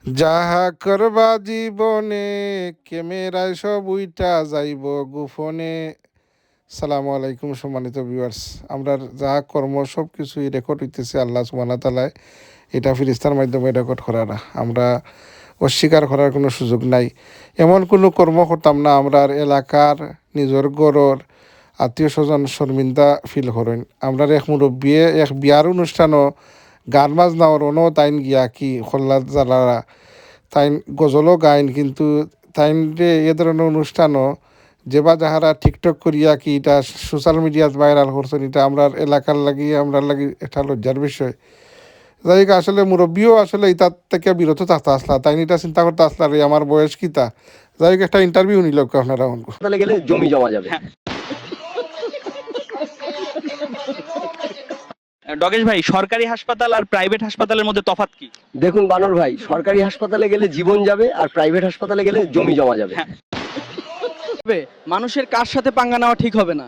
যাহা করবা জীবনে ক্যামেরায় সব উইটা যাইব গোপনে। সালামু আলাইকুম সম্মানিত ভিউয়ার্স। আমরা যা কর্ম সব কিছুই রেকর্ড হইতেছে আল্লাহ সুবহানাহু তাআলা এটা ফিরিস্তার মাধ্যমে রেকর্ড করার, আমরা অস্বীকার করার কোনো সুযোগ নাই। এমন কোনো কর্ম করতাম না আমরা এলাকার নিজের গড়র আত্মীয় স্বজন শর্মিন্দা ফিল করেন। আমরা এক মুরব্বিয়ে এক বিয়ার অনুষ্ঠানও গান বাজনা ওরনও তাইন গিয়া কি খোল্লা জ্বালারা তাইন গজলও গাইন, কিন্তু তাইন যে এ ধরনের অনুষ্ঠানও যেবা যাহারা টিকটক করিয়া কি এটা সোশ্যাল মিডিয়াত ভাইরাল করছেন, এটা আমরা এলাকার লাগি আমরা লাগি এটা লজ্জার বিষয়। যাই হোক, আসলে মুরব্বীও আসলে ইতার থেকে বিরত থাকতে আসলা, তাই এটা চিন্তা করতে আসলা রে আমার বয়স কিতা। যাই হোক, একটা ইন্টারভিউ নিল আপনারা হাসপাতালে গেলে জমি জমা যাবে। ডগেশ ভাই, সরকারি হাসপাতাল আর প্রাইভেট হাসপাতালের মধ্যে তফাৎ কি? দেখুন বানর ভাই, সরকারি হাসপাতালে গেলে জীবন যাবে আর প্রাইভেট হাসপাতালে গেলে জমি জমা যাবে। মানুষের কার সাথে পাঙ্গা নেওয়া ঠিক হবে না।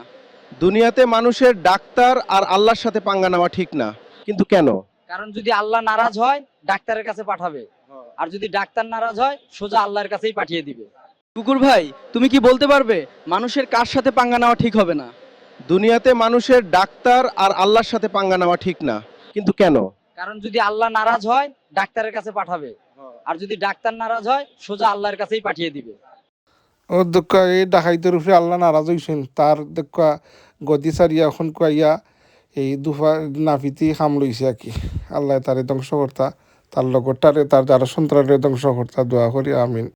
দুনিয়াতে মানুষের ডাক্তার আর আল্লাহর সাথে পাঙ্গা নেওয়া ঠিক না, কিন্তু কেন? কারণ যদি আল্লাহ নারাজ হয় ডাক্তারের কাছে পাঠাবে, আর যদি ডাক্তার নারাজ হয় সোজা আল্লাহর কাছেই পাঠিয়ে দিবে। কুকুর ভাই, তুমি কি বলতে পারবে মানুষের কার সাথে পাঙ্গা নেওয়া ঠিক হবে না? দুনিয়াতে মানুষের ডাক্তার আর আল্লাহর সাথে পাঙ্গা নেওয়া ঠিক না, কিন্তু কেন? কারণ যদি আল্লাহ নারাজ হয় ডাক্তারের কাছে পাঠাবে, আর যদি ডাক্তার নারাজ হয় সোজা আল্লাহর কাছেই পাঠিয়ে দিবে। ও দুঃখ এই ডাকাইতের উপরে আল্লাহ নারাজ হইছেন, তার দুঃখ গদি সারিয়া এখন কুয়াইয়া এই দুফা নাফিতি খাম লইছে আর কি। আল্লাহ তারে ধ্বংস কর্তা, তার লগরটারে তার যারা সন্তানরে ধ্বংস কর্তা দোয়া করি আমিন।